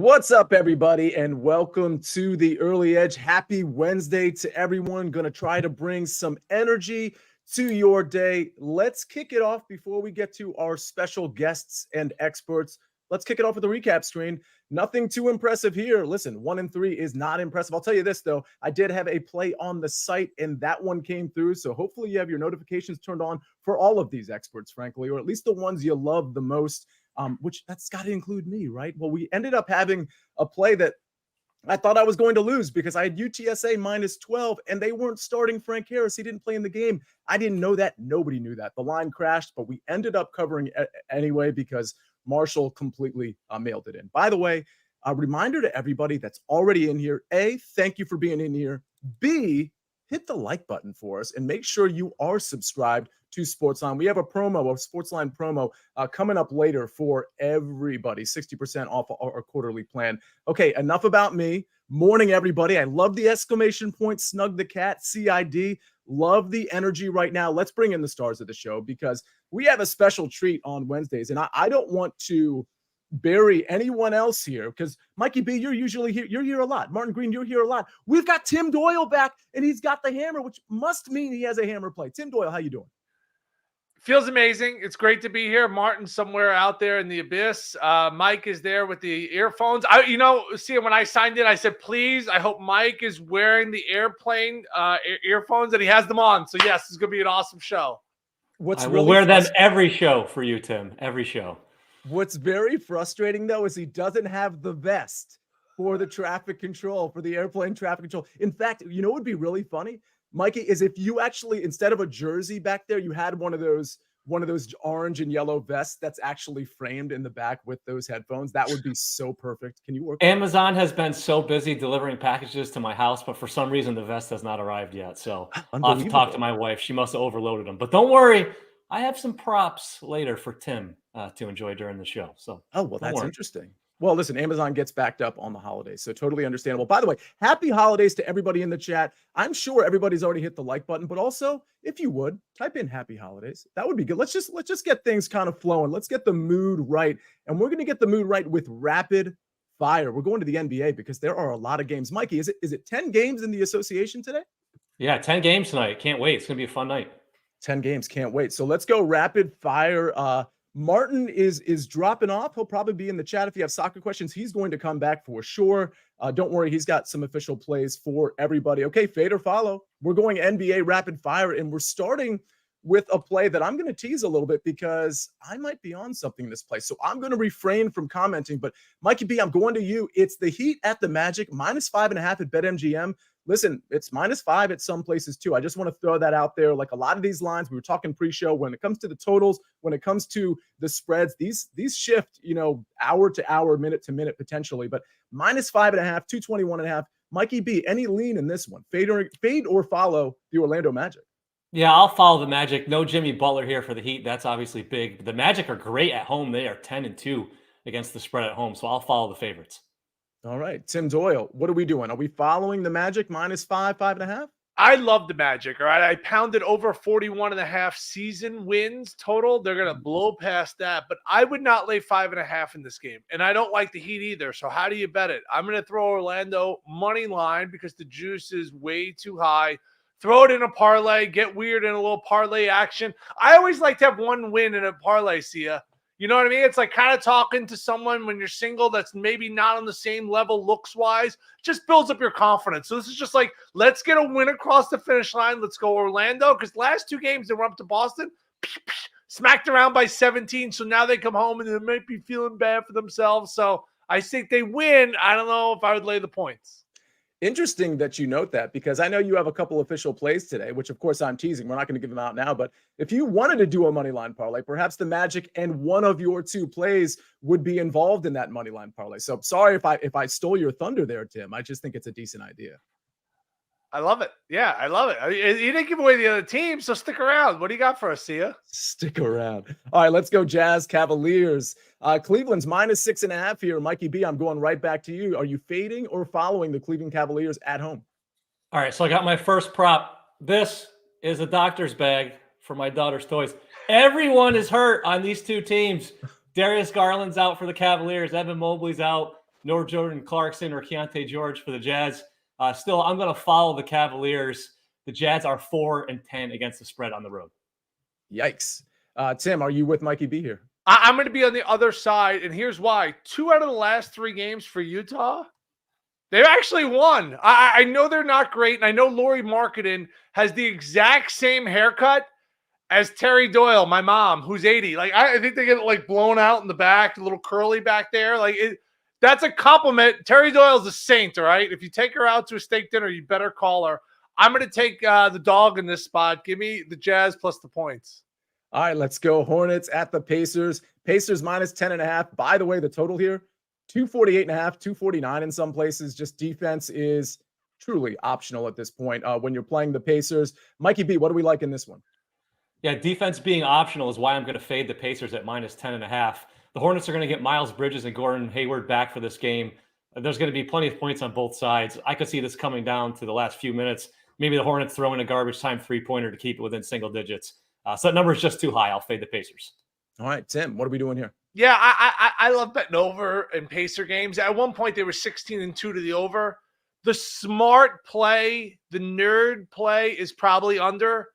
What's up, everybody, and welcome to the Early Edge. Happy Wednesday to everyone. Going to try to bring some energy to your day. Let's kick it off before we get to our special guests and experts. Let's kick it off with a recap screen. Nothing too impressive here. Listen, 1-3 is not impressive. I'll tell you this, though. I did have a play on the site, and that one came through. So hopefully you have your notifications turned on for all of these experts, frankly, or at least the ones you love the most. Which that's got to include me, right? Well, we ended up having a play that I thought I was going to lose because I had UTSA minus 12 and they weren't starting Frank Harris. He didn't play in the game. I didn't know that. Nobody knew that. The line crashed, but we ended up covering anyway because Marshall completely mailed it in. By the way, a reminder to everybody that's already in here. A, thank you for being in here. B, hit the like button for us and make sure you are subscribed to SportsLine. We have a SportsLine promo coming up later for everybody, 60% off our quarterly plan. Okay, enough about me. Morning, everybody. I love the exclamation point, Snug the Cat, CID. Love the energy right now. Let's bring in the stars of the show because we have a special treat on Wednesdays, and I don't want to bury anyone else here because Mikey B, you're usually here. You're here a lot. Martin Green, you're here a lot. We've got Tim Doyle back, and he's got the hammer, which must mean he has a hammer play. Tim Doyle, how you doing? Feels amazing. It's great to be here. Martin's somewhere out there in the abyss. Mike is there with the earphones. See, when I signed in, I said, please, I hope Mike is wearing the airplane earphones and he has them on. So, yes, it's going to be an awesome show. I will wear them every show for you, Tim. Every show. What's very frustrating, though, is he doesn't have the vest for the traffic control, for the airplane traffic control. In fact, you know what would be really funny, Mikey, is if you actually, instead of a jersey back there, you had one of those orange and yellow vests that's actually framed in the back with those headphones. That would be so perfect. Can you work? Amazon has been so busy delivering packages to my house, but for some reason the vest has not arrived yet. So I'll have to talk to my wife. She must have overloaded them. But don't worry, I have some props later for Tim to enjoy during the show. So that's interesting. Well, listen, Amazon gets backed up on the holidays, so totally understandable. By the way, happy holidays to everybody in the chat. I'm sure everybody's already hit the like button, but also, if you would, type in happy holidays. That would be good. Let's just get things kind of flowing. Let's get the mood right. And we're going to get the mood right with rapid fire. We're going to the NBA because there are a lot of games. Mikey, is it 10 games in the association today? Yeah, 10 games tonight. Can't wait. It's going to be a fun night. 10 games. Can't wait. So let's go rapid fire. Martin is dropping off. He'll probably be in the chat if you have soccer questions. He's going to come back for sure. Don't worry, he's got some official plays for everybody. Okay, fade or follow. We're going NBA rapid fire, and we're starting with a play that I'm going to tease a little bit because I might be on something in this play. So I'm going to refrain from commenting. But Mikey B, I'm going to you. It's the Heat at the Magic, minus 5.5 at BetMGM. Listen, it's -5 at some places too. I just want to throw that out there. Like a lot of these lines, we were talking pre-show, when it comes to the totals, when it comes to the spreads, these shift, hour to hour, minute to minute potentially. But -5.5, 221.5. Mikey B, any lean in this one? Fade or follow the Orlando Magic? Yeah, I'll follow the Magic. No Jimmy Butler here for the Heat. That's obviously big. The Magic are great at home. They are 10-2 against the spread at home. So I'll follow the favorites. All right, Tim Doyle, what are we doing? Are we following the Magic -5, 5.5? I love the Magic, all right? I pounded over 41.5 season wins total. They're going to blow past that, but I would not lay 5.5 in this game, and I don't like the Heat either, so how do you bet it? I'm going to throw Orlando money line because the juice is way too high. Throw it in a parlay, get weird in a little parlay action. I always like to have one win in a parlay, Sia. You know what I mean? It's like kind of talking to someone when you're single that's maybe not on the same level looks-wise. Just builds up your confidence. So this is just like, let's get a win across the finish line. Let's go Orlando. Because last two games they were up to Boston, smacked around by 17. So now they come home and they might be feeling bad for themselves. So I think they win. I don't know if I would lay the points. Interesting that you note that because I know you have a couple official plays today, which of course I'm teasing. We're not going to give them out now, but if you wanted to do a money line parlay, perhaps the Magic and one of your two plays would be involved in that money line parlay. So sorry if I stole your thunder there, Tim. I just think it's a decent idea. I love it. Yeah, I love it. You didn't give away the other team, so stick around. What do you got for us, Sia? Stick around. All right, let's go Jazz Cavaliers. Cleveland's -6.5 here. Mikey B, I'm going right back to you. Are you fading or following the Cleveland Cavaliers at home? All right, so I got my first prop. This is a doctor's bag for my daughter's toys. Everyone is hurt on these two teams. Darius Garland's out for the Cavaliers. Evan Mobley's out. nor Jordan Clarkson or Keontae George for the Jazz. Still, I'm going to follow the Cavaliers. The Jazz are 4-10 against the spread on the road. Yikes. Tim, are you with Mikey B here? I'm going to be on the other side, and here's why. 2 out of the last 3 games for Utah, they've actually won. I know they're not great, and I know Lauri Markkanen has the exact same haircut as Terry Doyle, my mom, who's 80. Like, I think they get like blown out in the back, a little curly back there. Like, that's a compliment. Terry Doyle's a saint, all right? If you take her out to a steak dinner, you better call her. I'm going to take the dog in this spot. Give me the Jazz plus the points. All right, let's go. Hornets at the Pacers. Pacers minus 10.5. By the way, the total here, 248.5, 249 in some places. Just defense is truly optional at this point when you're playing the Pacers. Mikey B, what do we like in this one? Yeah, defense being optional is why I'm going to fade the Pacers at minus 10.5. The Hornets are going to get Miles Bridges and Gordon Hayward back for this game. There's going to be plenty of points on both sides. I could see this coming down to the last few minutes. Maybe the Hornets throw in a garbage time three-pointer to keep it within single digits. So that number is just too high. I'll fade the Pacers. All right, Tim, what are we doing here? Yeah, I love betting over in Pacer games. At one point, they were 16-2 to the over. The smart play, the nerd play is probably under.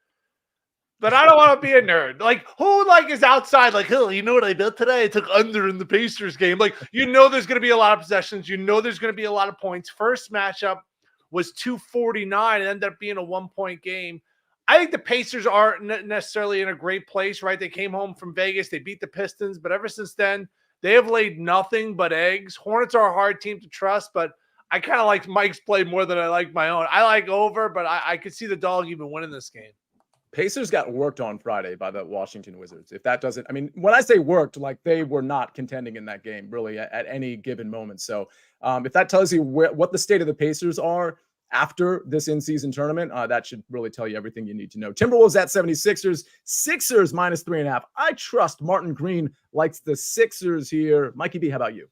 But I don't want to be a nerd. Like, who is outside? Like, oh, you know what I bet today? I took under in the Pacers game. Like, there's going to be a lot of possessions. There's going to be a lot of points. First matchup was 249. It ended up being a 1-point game. I think the Pacers aren't necessarily in a great place, right? They came home from Vegas. They beat the Pistons. But ever since then, they have laid nothing but eggs. Hornets are a hard team to trust, but I kind of like Mike's play more than I like my own. I like over, but I could see the dog even winning this game. Pacers got worked on Friday by the Washington Wizards. If that doesn't, I mean, when I say worked, like they were not contending in that game really at any given moment. So if that tells you what the state of the Pacers are after this in-season tournament, that should really tell you everything you need to know. Timberwolves at 76ers, Sixers minus 3.5. I trust Martin Green likes the Sixers here. Mikey B, how about you?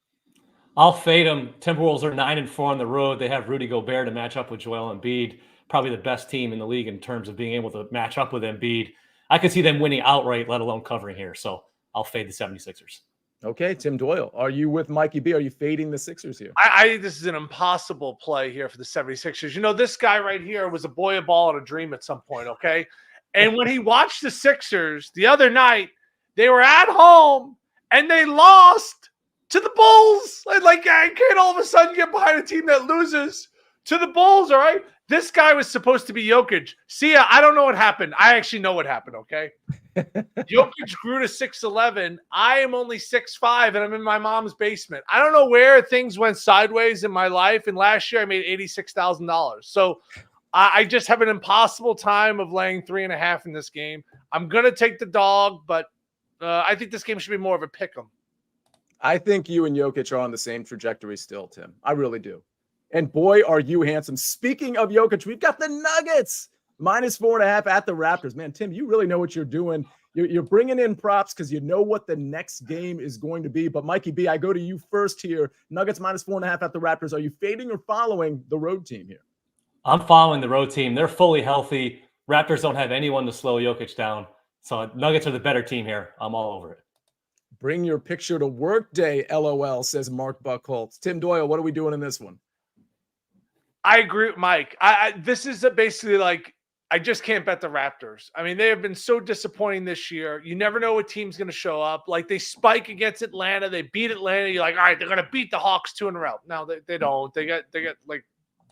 I'll fade them. Timberwolves are 9-4 on the road. They have Rudy Gobert to match up with Joel Embiid. Probably the best team in the league in terms of being able to match up with Embiid. I could see them winning outright, let alone covering here. So I'll fade the 76ers. Okay, Tim Doyle, are you with Mikey B? Are you fading the Sixers here? I think this is an impossible play here for the 76ers. This guy right here was a boy, a ball, and a dream at some point, okay? And when he watched the Sixers the other night, they were at home, and they lost to the Bulls. Like I can't all of a sudden get behind a team that loses to the Bulls, all right? This guy was supposed to be Jokic. Sia, I don't know what happened. I actually know what happened, okay? Jokic grew to 6'11". I am only 6'5", and I'm in my mom's basement. I don't know where things went sideways in my life, and last year I made $86,000. So I just have an impossible time of laying 3.5 in this game. I'm going to take the dog, but I think this game should be more of a pick 'em. I think you and Jokic are on the same trajectory still, Tim. I really do. And boy, are you handsome. Speaking of Jokic, we've got the Nuggets minus 4.5 at the Raptors. Man, Tim, you really know what you're doing. You're bringing in props because you know what the next game is going to be. But Mikey B, I go to you first here. Nuggets minus 4.5 at the Raptors. Are you fading or following the road team here? I'm following the road team. They're fully healthy. Raptors don't have anyone to slow Jokic down. So Nuggets are the better team here. I'm all over it. Bring your picture to work day, LOL, says Mark Buckholtz. Tim Doyle, what are we doing in this one? I agree with Mike. This is basically like I just can't bet the Raptors. I mean, they have been so disappointing this year. You never know what team's going to show up. Like they spike against Atlanta. They beat Atlanta. You're like, all right, they're going to beat the Hawks 2 in a row. No, they don't. They get like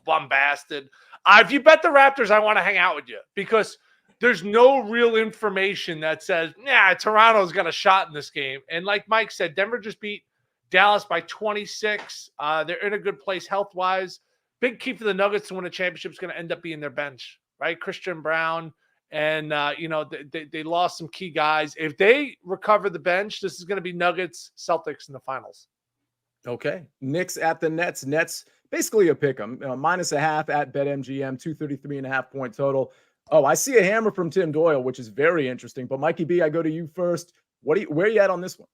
bombasted. If you bet the Raptors, I want to hang out with you because there's no real information that says, Toronto's got a shot in this game. And like Mike said, Denver just beat Dallas by 26. They're in a good place health-wise. Big key for the Nuggets to win a championship is going to end up being their bench, right? Christian Brown, and they lost some key guys. If they recover the bench, this is going to be Nuggets Celtics in the finals. Okay, Knicks at the Nets. Nets basically a pick 'em. Minus 0.5 at BetMGM. 233.5 point total. Oh, I see a hammer from Tim Doyle, which is very interesting. But Mikey B, I go to you first. Where are you at on this one?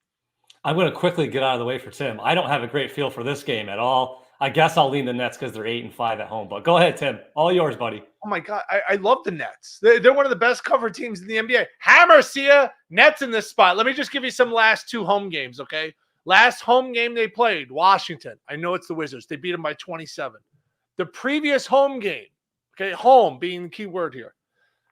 I'm going to quickly get out of the way for Tim. I don't have a great feel for this game at all. I guess I'll lean the Nets because they're 8-5 at home. But go ahead, Tim. All yours, buddy. Oh, my God. I love the Nets. They're one of the best cover teams in the NBA. Hammer, Sia, Nets in this spot. Let me just give you some last 2 home games, okay? Last home game they played, Washington. I know it's the Wizards. They beat them by 27. The previous home game, okay, home being the key word here.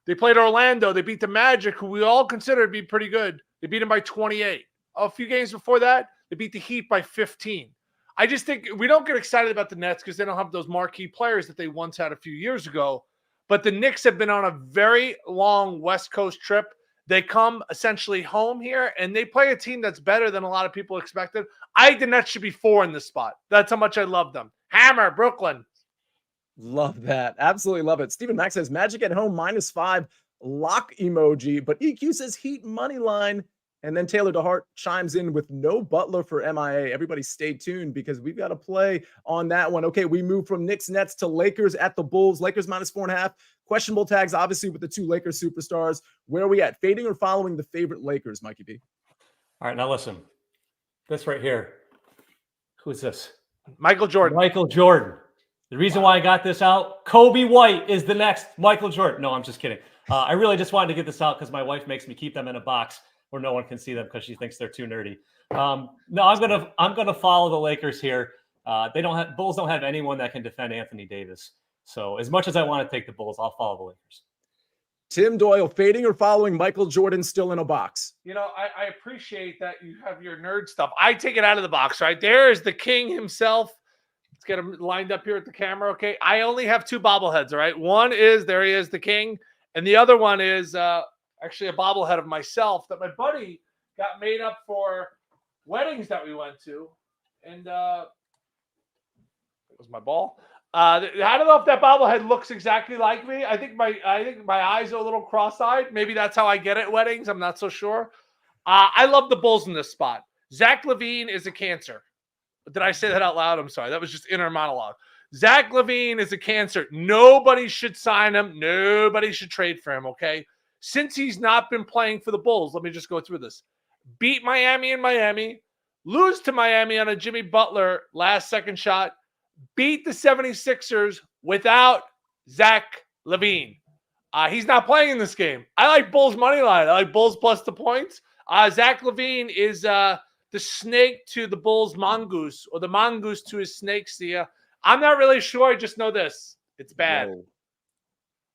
They played Orlando. They beat the Magic, who we all consider to be pretty good. They beat them by 28. A few games before that, they beat the Heat by 15. I just think we don't get excited about the Nets because they don't have those marquee players that they once had a few years ago. But the Knicks have been on a very long West Coast trip. They come essentially home here, and they play a team that's better than a lot of people expected. I think the Nets should be 4 in this spot. That's how much I love them. Hammer, Brooklyn. Love that. Absolutely love it. Stephen Mack says Magic at home -5 lock emoji, but EQ says Heat money line. And then Taylor DeHart chimes in with no Butler for MIA. Everybody stay tuned because we've got to play on that one. Okay, we move from Knicks Nets to Lakers at the Bulls. Lakers -4.5. Questionable tags, obviously, with the 2 Lakers superstars. Where are we at? Fading or following the favorite Lakers, Mikey B? All right, now listen. This right here. Who's this? Michael Jordan. Michael Jordan. The reason why I got this out, Kobe White is the next Michael Jordan. No, I'm just kidding. I really just wanted to get this out because my wife makes me keep them in a box where no one can see them because she thinks they're too nerdy. No, I'm gonna follow the Lakers here. Bulls don't have anyone that can defend Anthony Davis. So as much as I want to take the Bulls, I'll follow the Lakers. Tim Doyle, fading or following Michael Jordan still in a box? You know, I appreciate that you have your nerd stuff. I take it out of the box, right? There is the king himself. Let's get him lined up here at the camera, okay? I only have 2 bobbleheads, all right? One is, there he is, the king. And the other one is actually a bobblehead of myself that my buddy got made up for weddings that we went to. And it was my ball. I don't know if that bobblehead looks exactly like me. I think my eyes are a little cross-eyed. Maybe that's how I get at weddings. I'm not so sure. I love the Bulls in this spot. Zach LaVine is a cancer. Did I say that out loud? I'm sorry. That was just inner monologue. Zach LaVine is a cancer. Nobody should sign him. Nobody should trade for him, okay? Since he's not been playing for the Bulls, let me just go through this. Beat Miami in Miami. Lose to Miami on a Jimmy Butler last second shot. Beat the 76ers without Zach LaVine. He's not playing in this game. I like Bulls money line. I like Bulls plus the points. Zach LaVine is the snake to the Bulls' mongoose, or the mongoose to his snake, Sia. I'm not really sure. I just know this. It's bad. Whoa.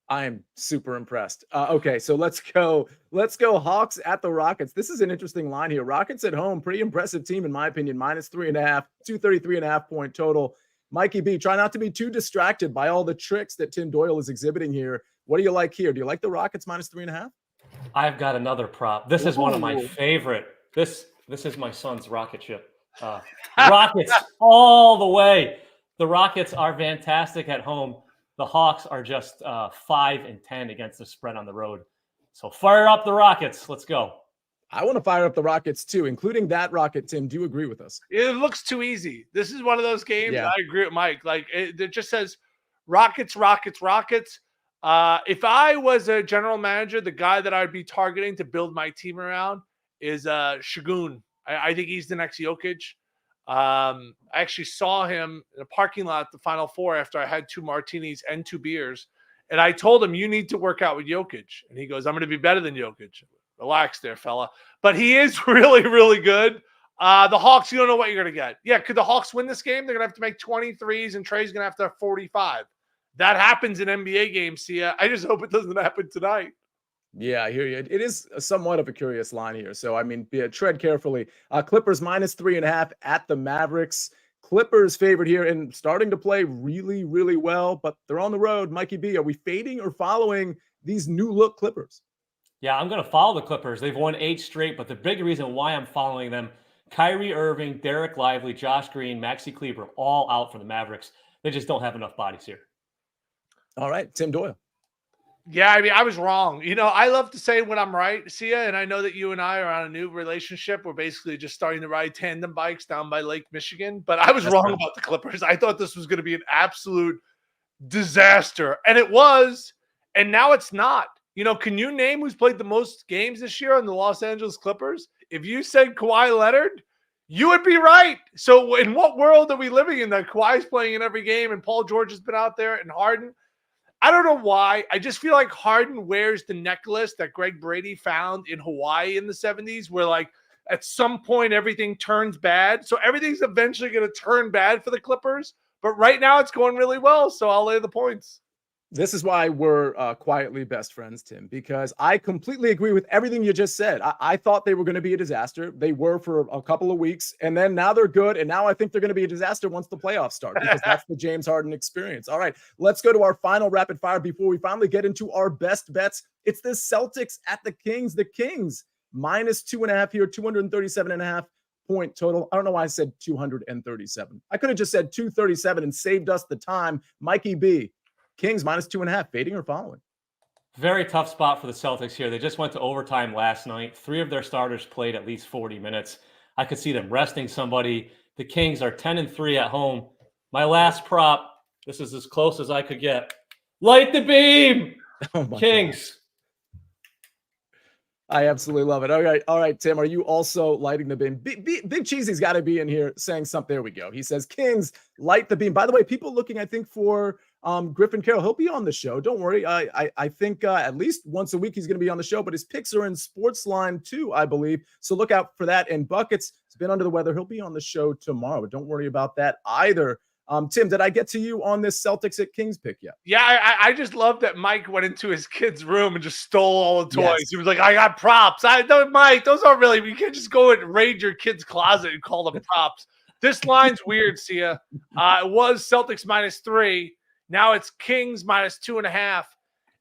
I'm super impressed. Okay, so let's go. Let's go Hawks at the Rockets. This is an interesting line here. Rockets at home, pretty impressive team in my opinion. -3.5, 233.5 point total. Mikey B, try not to be too distracted by all the tricks that Tim Doyle is exhibiting here. What do you like here? Do you like the Rockets -3.5? I've got another prop. This is one of my favorite. This is my son's rocket ship. Rockets all the way. The Rockets are fantastic at home. The Hawks are just 5-10 against the spread on the road. So fire up the Rockets. Let's go. I want to fire up the Rockets too, including that Rocket. Tim, do you agree with us? It looks too easy. This is one of those games. Yeah. I agree with Mike. Like it just says Rockets, Rockets, Rockets. If I was a general manager, the guy that I'd be targeting to build my team around is Şengün. I think he's the next Jokic. I actually saw him in a parking lot at the Final Four after I had 2 martinis and 2 beers. And I told him, you need to work out with Jokic. And he goes, I'm going to be better than Jokic. Relax there, fella. But he is really, really good. The Hawks, you don't know what you're going to get. Yeah, could the Hawks win this game? They're going to have to make 23s, and Trey's going to have to have 45. That happens in NBA games, Sia. I just hope it doesn't happen tonight. Yeah, I hear you. It is somewhat of a curious line here. So, I mean, tread carefully. Clippers -3.5 at the Mavericks. Clippers favored here and starting to play really, really well, but they're on the road. Mikey B, are we fading or following these new look Clippers? Yeah, I'm going to follow the Clippers. They've won 8 straight, but the big reason why I'm following them, Kyrie Irving, Derek Lively, Josh Green, Maxi Kleber, all out for the Mavericks. They just don't have enough bodies here. All right, Tim Doyle. Yeah, I mean, I was wrong. You know, I love to say when I'm right, Sia, and I know that you and I are on a new relationship. We're basically just starting to ride tandem bikes down by Lake Michigan, but I was wrong about the Clippers. I thought this was going to be an absolute disaster, and it was, and now it's not. You know, can you name who's played the most games this year on the Los Angeles Clippers? If you said Kawhi Leonard, you would be right. So in what world are we living in that Kawhi's playing in every game and Paul George has been out there and Harden? I don't know why. I just feel like Harden wears the necklace that Greg Brady found in Hawaii in the 70s, where like at some point everything turns bad. So everything's eventually going to turn bad for the Clippers. But right now it's going really well. So I'll lay the points. This is why we're quietly best friends, Tim, because I completely agree with everything you just said. I thought they were going to be a disaster. They were for a couple of weeks, and then now they're good. And now I think they're going to be a disaster once the playoffs start, because that's the James Harden experience. All right, let's go to our final rapid fire before we finally get into our best bets. It's the Celtics at the Kings. The Kings -2.5 here, 237.5 point total. I don't know why I said 237. I could have just said 237 and saved us the time. Mikey B. Kings -2.5, fading or following? Very tough spot for the Celtics here. They just went to overtime last night. 3 of their starters played at least 40 minutes. I could see them resting somebody. The Kings are 10-3 at home. My last prop, this is as close as I could get. Light the beam! Oh my Kings. God. I absolutely love it. All right, Tim, are you also lighting the beam? Big Cheesy's got to be in here saying something. There we go. He says, Kings, light the beam. By the way, people looking, I think, for Griffin Carroll. He'll be on the show. Don't worry. I think at least once a week he's going to be on the show, but his picks are in SportsLine too, I believe. So look out for that. And Buckets has been under the weather. He'll be on the show tomorrow, but don't worry about that either. Tim, did I get to you on this Celtics at Kings pick yet? Yeah, I just love that Mike went into his kid's room and just stole all the toys. Yes. He was like, I got props. Mike, those aren't really, you can't just go and raid your kid's closet and call them props. This line's weird, Sia. It was Celtics -3. Now it's Kings -2.5.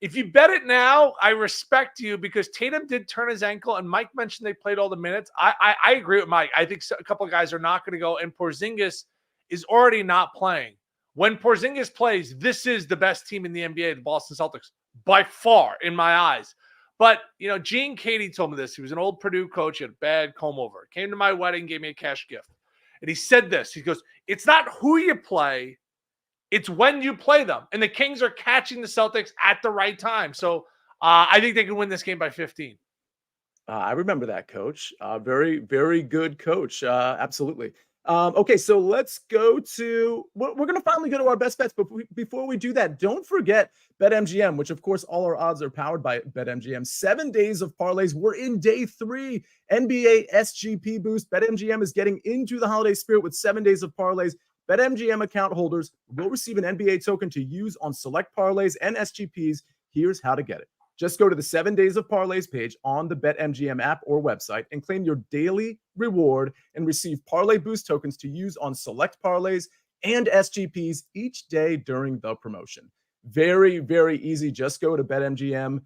If you bet it now, I respect you, because Tatum did turn his ankle, and Mike mentioned they played all the minutes. I agree with Mike. I think a couple of guys are not going to go, and Porzingis is already not playing. When Porzingis plays, this is the best team in the NBA, the Boston Celtics, by far, in my eyes. But, Gene Katie told me this. He was an old Purdue coach, he had a bad comb over. Came to my wedding, gave me a cash gift. And he said this. He goes, it's not who you play, it's when you play them. And the Kings are catching the Celtics at the right time. So I think they can win this game by 15. I remember that, coach. Very, very good coach. Absolutely. Okay, so let's go to, we're going to finally go to our best bets, but before we do that, don't forget BetMGM, which of course all our odds are powered by BetMGM. 7 days of parlays. We're in day 3. NBA SGP boost. BetMGM is getting into the holiday spirit with 7 days of parlays. BetMGM account holders will receive an NBA token to use on select parlays and SGPs. Here's how to get it. Just go to the 7 days of parlays page on the BetMGM app or website and claim your daily reward and receive parlay boost tokens to use on select parlays and SGPs each day during the promotion. Very, very easy. Just go to BetMGM,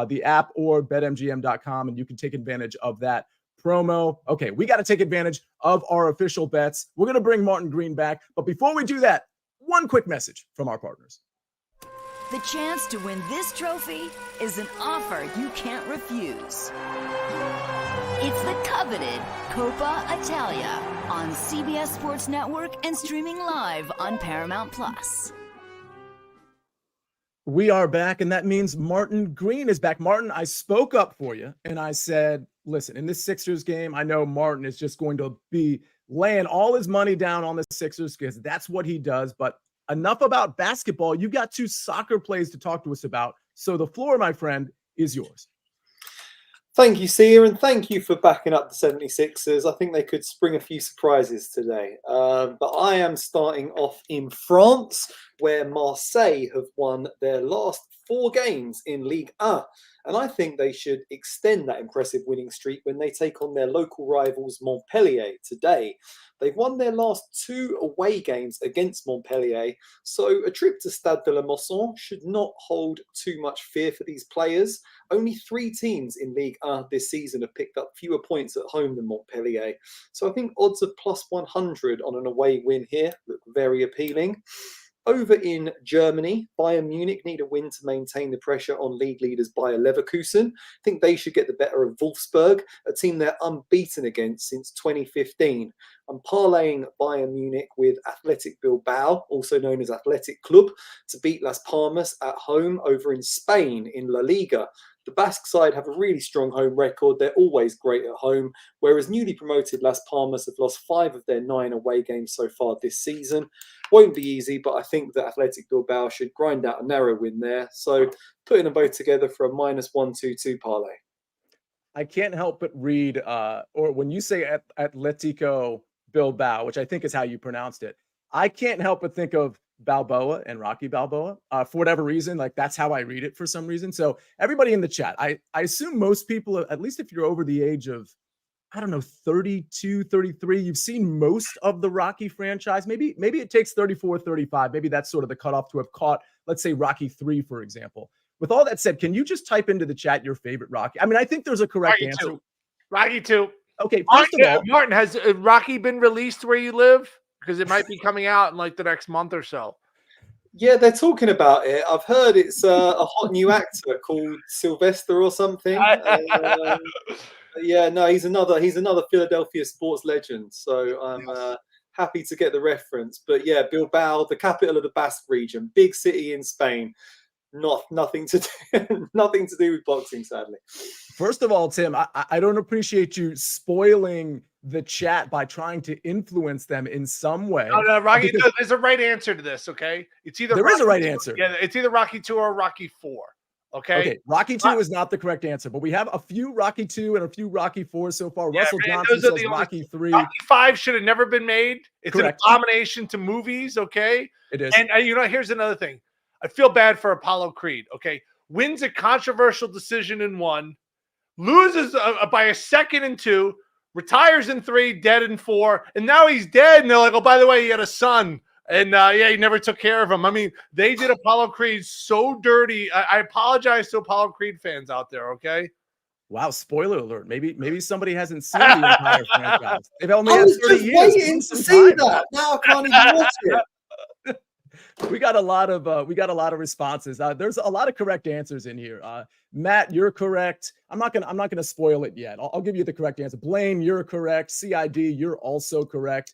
the app, or betmgm.com, and you can take advantage of that promo. Okay, we got to take advantage of our official bets. We're going to bring Martin Green back. But before we do that, one quick message from our partners. The chance to win this trophy is an offer you can't refuse. It's the coveted Coppa Italia on CBS Sports Network and streaming live on Paramount Plus. We are back, and that means Martin Green is back. Martin, I spoke up for you, and I said, listen, in this Sixers game, I know Martin is just going to be laying all his money down on the Sixers because that's what he does. But enough about basketball. You got 2 soccer plays to talk to us about. So the floor, my friend, is yours. Thank you, Sia, and thank you for backing up the 76ers. I think they could spring a few surprises today. But I am starting off in France, where Marseille have won their last 4 games in Ligue 1. And I think they should extend that impressive winning streak when they take on their local rivals Montpellier today. They've won their last 2 away games against Montpellier, so a trip to Stade de la Mosson should not hold too much fear for these players. Only 3 teams in Ligue 1 this season have picked up fewer points at home than Montpellier. So I think odds of +100 on an away win here look very appealing. Over in Germany, Bayern Munich need a win to maintain the pressure on league leaders Bayer Leverkusen. I think they should get the better of Wolfsburg, a team they're unbeaten against since 2015. I'm parlaying Bayern Munich with Athletic Bilbao, also known as Athletic Club, to beat Las Palmas at home over in Spain in La Liga. The Basque side have a really strong home record. They're always great at home, whereas newly promoted Las Palmas have lost 5 of their 9 away games so far this season. Won't be easy, but I think that Athletic Bilbao should grind out a narrow win there. So putting them both together for a -122 parlay. I can't help but read, or when you say Atletico Bilbao, which I think is how you pronounced it, I can't help but think of Balboa and Rocky Balboa for whatever reason. Like that's how I read it for some reason. So everybody in the chat, I assume most people, at least if you're over the age of, I don't know, 32, 33, you've seen most of the Rocky franchise. Maybe it takes 34, 35. Maybe that's sort of the cutoff to have caught, let's say Rocky 3, for example. With all that said, can you just type into the chat your favorite Rocky? I mean, I think there's a correct Rocky answer. 2. Rocky 2. Okay, first of all, Martin, has Rocky been released where you live? Because it might be coming out in like the next month or so. Yeah, they're talking about it. I've heard it's a hot new actor called Sylvester or something. Yeah, no, he's another Philadelphia sports legend. So I'm happy to get the reference. But yeah, Bilbao, the capital of the Basque region, big city in Spain. Nothing to do with boxing, sadly. First of all, Tim, I don't appreciate you spoiling the chat by trying to influence them in some way. No, Rocky. No, there's a right answer to this. Okay, it's either there is a right answer. Yeah, it's either Rocky 2 or Rocky 4. Okay, Rocky 2 is not the correct answer, but we have a few Rocky 2 and a few Rocky 4 so far. Yeah, Russell Johnson says Rocky 3. Rocky 5 should have never been made. It's correct. An abomination to movies. Okay, it is. And here's another thing. I feel bad for Apollo Creed. Okay, wins a controversial decision in 1, loses by a second in 2, retires in 3, dead in 4, and now he's dead. And they're like, oh, by the way, he had a son. And he never took care of him. I mean, they did Apollo Creed so dirty. I apologize to Apollo Creed fans out there, okay? Wow, spoiler alert. Maybe somebody hasn't seen the entire franchise. They've only had 30 years. Waiting to see that. Now I can't even watch it. We got a lot of responses. There's a lot of correct answers in here. Matt, you're correct. I'm not gonna spoil it yet. I'll give you the correct answer. Blaine, you're correct. CID, you're also correct.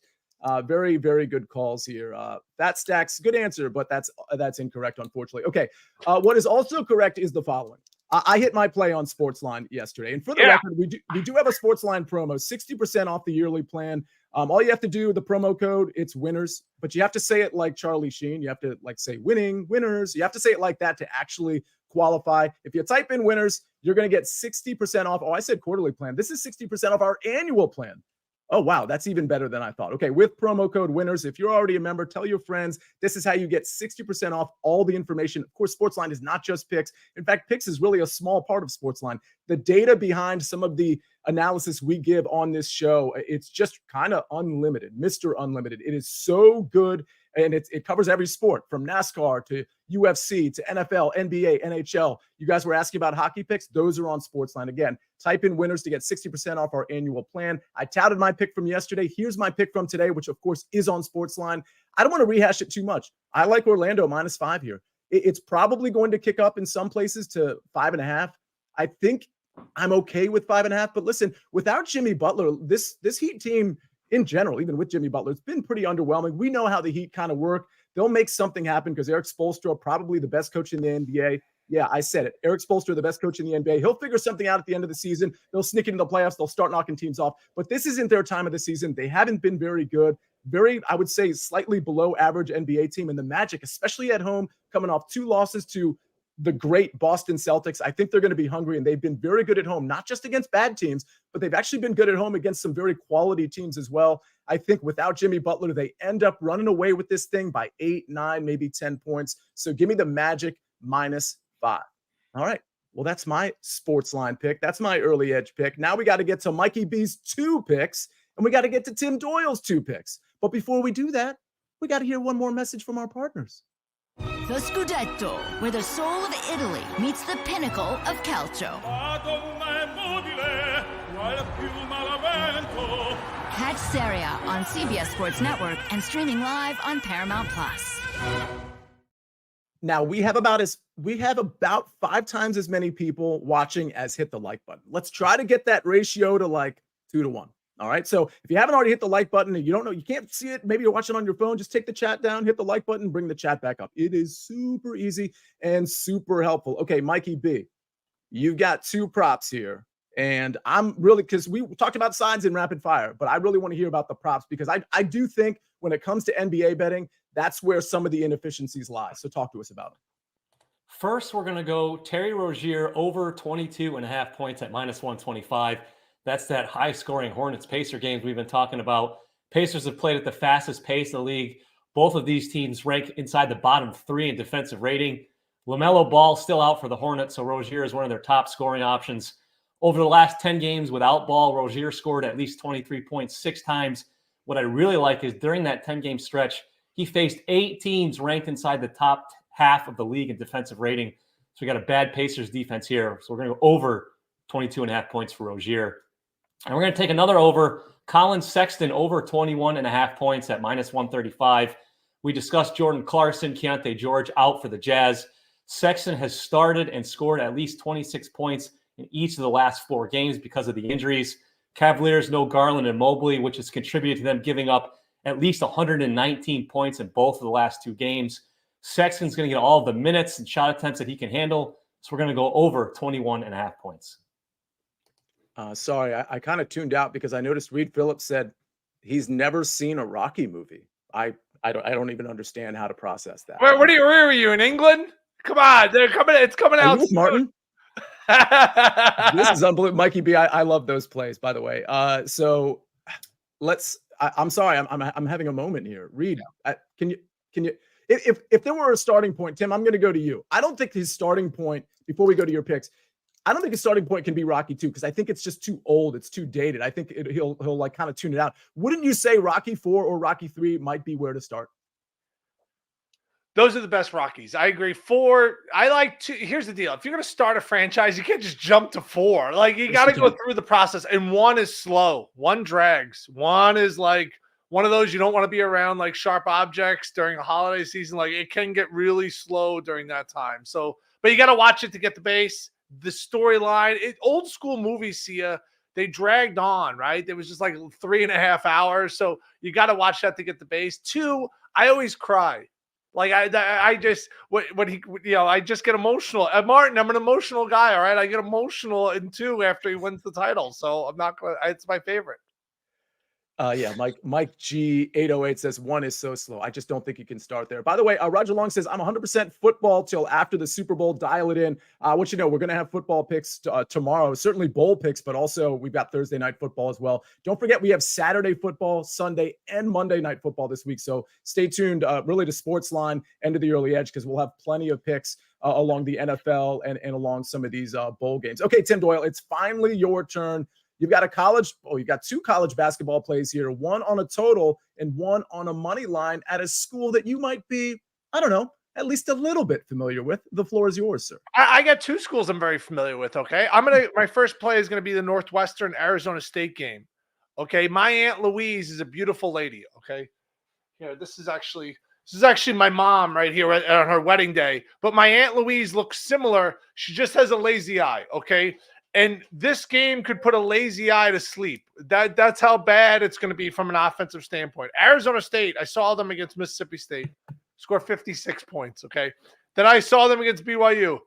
Very, very good calls here. Fat Stacks, good answer, but that's incorrect, unfortunately. Okay. What is also correct is the following. I hit my play on SportsLine yesterday. And for the record, we do have a SportsLine promo, 60% off the yearly plan. All you have to do, the promo code, it's winners, but you have to say it like Charlie Sheen. You have to say winning, winners. You have to say it like that to actually qualify. If you type in winners, you're going to get 60% off. Oh, I said quarterly plan. This is 60% off our annual plan. Oh, wow. That's even better than I thought. Okay. With promo code winners, if you're already a member, tell your friends. This is how you get 60% off all the information. Of course, SportsLine is not just picks. In fact, picks is really a small part of SportsLine. The data behind some of the analysis we give on this show, it's just kind of unlimited, Mr. Unlimited. It is so good. And it covers every sport from NASCAR to UFC to NFL, NBA, NHL. You guys were asking about hockey picks. Those are on SportsLine. Again, type in winners to get 60% off our annual plan. I touted my pick from yesterday. Here's my pick from today, which of course is on SportsLine. I don't want to rehash it too much. I like Orlando -5 here. It's probably going to kick up in some places to 5.5. I think I'm okay with 5.5. But listen, without Jimmy Butler, this Heat team in general, even with Jimmy Butler, it's been pretty underwhelming. We know how the Heat kind of work. They'll make something happen because Eric Spoelstra, probably the best coach in the NBA. Yeah, I said it. Eric Spoelstra, the best coach in the NBA. He'll figure something out at the end of the season. They'll sneak into the playoffs. They'll start knocking teams off. But this isn't their time of the season. They haven't been very good. Very, I would say, slightly below average NBA team. And the Magic, especially at home, coming off 2 losses to the great Boston Celtics. I think they're going to be hungry, and they've been very good at home, not just against bad teams, but they've actually been good at home against some very quality teams as well. I think without Jimmy Butler, they end up running away with this thing by 8, 9, maybe 10 points. So give me the Magic -5. All right. Well, that's my SportsLine pick. That's my early edge pick. Now we got to get to Mikey B's 2 picks, and we got to get to Tim Doyle's 2 picks. But before we do that, we got to hear one more message from our partners. The Scudetto, where the soul of Italy meets the pinnacle of calcio. Catch Serie A on CBS Sports Network and streaming live on Paramount Plus. Now we have about 5 times as many people watching as hit the like button. Let's try to get that ratio to like 2 to 1. All right. So if you haven't already hit the like button and you don't know, you can't see it, maybe you're watching on your phone, just take the chat down, hit the like button, bring the chat back up. It is super easy and super helpful. Okay, Mikey B, you've got 2 props here. And I'm really, because we talked about sides in rapid fire, but I really want to hear about the props because I do think when it comes to NBA betting, that's where some of the inefficiencies lie. So talk to us about it. First, we're going to go Terry Rozier over 22.5 points at -125. That's that high-scoring Hornets-Pacer games we've been talking about. Pacers have played at the fastest pace in the league. Both of these teams rank inside the bottom 3 in defensive rating. LaMelo Ball still out for the Hornets, so Rozier is one of their top scoring options. Over the last 10 games without Ball, Rozier scored at least 23 points 6 times. What I really like is during that 10-game stretch, he faced 8 teams ranked inside the top half of the league in defensive rating. So we got a bad Pacers defense here. So we're going to go over 22.5 points for Rozier. And we're going to take another over. Colin Sexton over 21.5 points at -135. We discussed Jordan Clarkson, Keontae George out for the Jazz. Sexton has started and scored at least 26 points in each of the last 4 games because of the injuries. Cavaliers, no Garland and Mobley, which has contributed to them giving up at least 119 points in both of the last 2 games. Sexton's going to get all of the minutes and shot attempts that he can handle. So we're going to go over 21.5 points. Sorry, I kind of tuned out because I noticed Reed Phillips said he's never seen a Rocky movie. I don't even understand how to process that. Where are you in England? Come on, they're coming. It's coming Are out. you with Martin? This is unbelievable, Mikey B. I love those plays, by the way. So let's. I'm sorry, I'm having a moment here. Reed, can you? If there were a starting point, Tim, I'm going to go to you. I don't think his starting point, before we go to your picks, I don't think his starting point can be Rocky 2 because I think it's just too old. It's too dated. I think he'll like kind of tune it out. Wouldn't you say Rocky 4 or Rocky 3 might be where to start? Those are the best Rockies. I agree. 4, I like 2. Here's the deal. If you're going to start a franchise, you can't just jump to 4. Like, you got to go through the process. And 1 is slow. 1 drags. 1 is like one of those you don't want to be around like sharp objects during a holiday season. Like, it can get really slow during that time. So, but you got to watch it to get the base. The storyline, old school movies, Sia, they dragged on, right? It was just like 3.5 hours. So you got to watch that to get the base. 2, I always cry. Like I just I just get emotional. Martin, I'm an emotional guy. All right, I get emotional in 2 after he wins the title. So I'm not gonna. It's my favorite. Yeah, Mike G808 says 1 is so slow. I just don't think you can start there. By the way, Roger Long says I'm 100% football till after the Super Bowl. Dial it in. We're going to have football picks tomorrow. Certainly bowl picks, but also we've got Thursday night football as well. Don't forget we have Saturday football, Sunday, and Monday night football this week. So stay tuned really to SportsLine and to the early edge because we'll have plenty of picks along the NFL and along some of these bowl games. Okay, Tim Doyle, it's finally your turn. You've got you've got 2 college basketball plays here, 1 on a total and 1 on a money line at a school that you might be, I don't know, at least a little bit familiar with. The floor is yours, sir. I got 2 schools I'm very familiar with. Okay. My first play is going to be the Northwestern Arizona State game. Okay. My Aunt Louise is a beautiful lady. Okay. This is actually my mom right here on her wedding day, but my Aunt Louise looks similar. She just has a lazy eye. Okay. And this game could put a lazy eye to sleep. That's how bad it's going to be from an offensive standpoint. Arizona State, I saw them against Mississippi State, score 56 points, okay? Then I saw them against BYU,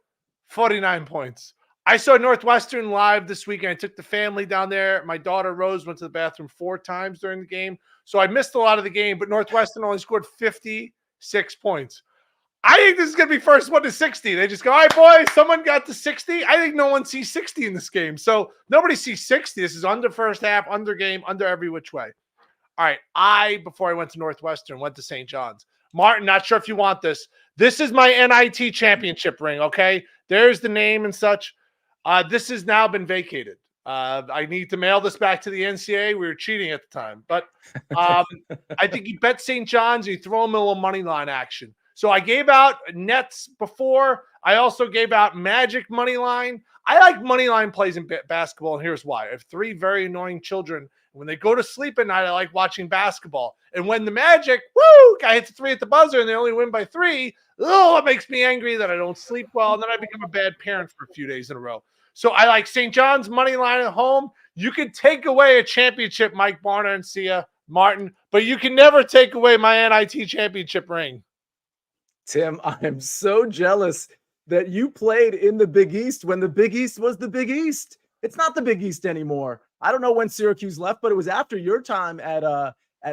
49 points. I saw Northwestern live this weekend. I took the family down there. My daughter Rose went to the bathroom 4 times during the game. So I missed a lot of the game, but Northwestern only scored 56 points. I think this is going to be first 1 to 60. They just go, all right, boys, someone got to 60. I think no one sees 60 in this game. So nobody sees 60. This is under first half, under game, under every which way. All right, before I went to Northwestern, went to St. John's. Martin, not sure if you want this. This is my NIT championship ring, okay? There's the name and such. This has now been vacated. I need to mail this back to the NCAA. We were cheating at the time. But I think you bet St. John's, you throw them a little money line action. So I gave out Nets before. I also gave out Magic money line. I like money line plays in basketball, and here's why. I have 3 very annoying children. When they go to sleep at night, I like watching basketball. And when the Magic, guy hits a 3 at the buzzer and they only win by 3, it makes me angry that I don't sleep well. And then I become a bad parent for a few days in a row. So I like St. John's money line at home. You can take away a championship, Mike Barner and Sia Martin, but you can never take away my NIT championship ring. Tim, I'm so jealous that you played in the Big East when the Big East was the Big East. It's not the Big East anymore. I don't know when Syracuse left, but it was after your time at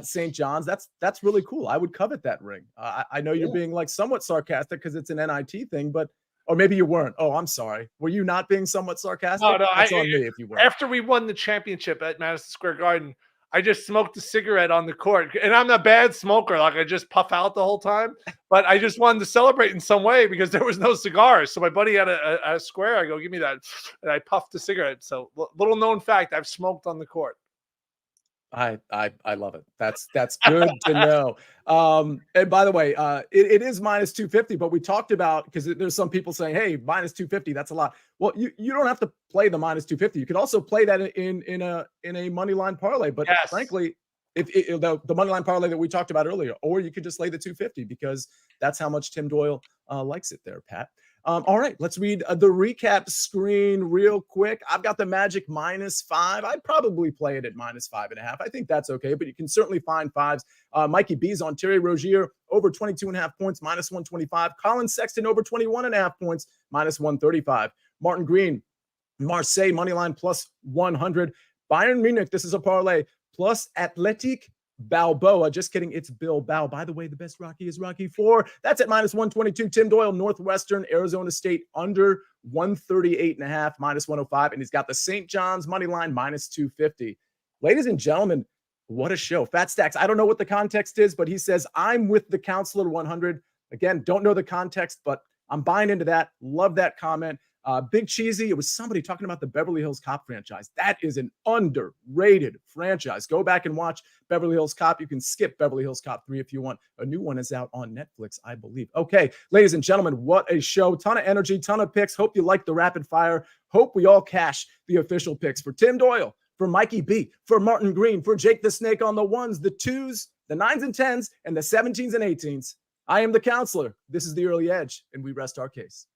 St. John's. That's really cool. I would covet that ring. I know you're being like somewhat sarcastic because it's an NIT thing, but Or maybe you weren't. Oh, I'm sorry. Were you not being somewhat sarcastic? No, That's on me if you weren't. After we won the championship at Madison Square Garden, I just smoked a cigarette on the court. And I'm a bad smoker. Like, I just puff out the whole time. But I just wanted to celebrate in some way because there was no cigars. So my buddy had a square. I go, give me that. And I puffed a cigarette. So little known fact, I've smoked on the court. I love it. That's good to know. And by the way, it is minus 250, but we talked about, because there's some people saying, hey, minus 250, that's a lot. Well, you don't have to play the minus 250. You could also play that in a money line parlay. But Yes. frankly, if the money line parlay that we talked about earlier, or you could just lay the 250 because that's how much Tim Doyle likes it there, Pat. All right, let's read the recap screen real quick. I've got the Magic -5. I'd probably play it at -5.5. I think that's okay, but you can certainly find fives. Mikey B's on Terry Rozier over 22.5 points, -125. Colin Sexton over 21.5 points, -135. Martin Green, Marseille moneyline +100. Bayern Munich, this is a parlay, plus Athletic Balboa. Just kidding. It's Bilbao. By the way, the best Rocky is Rocky 4. That's at -122. Tim Doyle, Northwestern, Arizona State under 138.5, -105. And he's got the St. John's money line -250. Ladies and gentlemen, what a show. Fat Stacks. I don't know what the context is, but he says, I'm with the counselor 100. Again, don't know the context, but I'm buying into that. Love that comment. Big Cheesy, it was somebody talking about the Beverly Hills Cop franchise. That is an underrated franchise. Go back and watch Beverly Hills Cop. You can skip Beverly Hills Cop 3 if you want. A new one is out on Netflix, I believe. Okay, ladies and gentlemen, what a show. Ton of energy, ton of picks. Hope you like the rapid fire. Hope we all cash the official picks. For Tim Doyle, for Mikey B, for Martin Green, for Jake the Snake on the 1s, the 2s, the 9s and 10s, and the 17s and 18s. I am the counselor. This is the Early Edge, and we rest our case.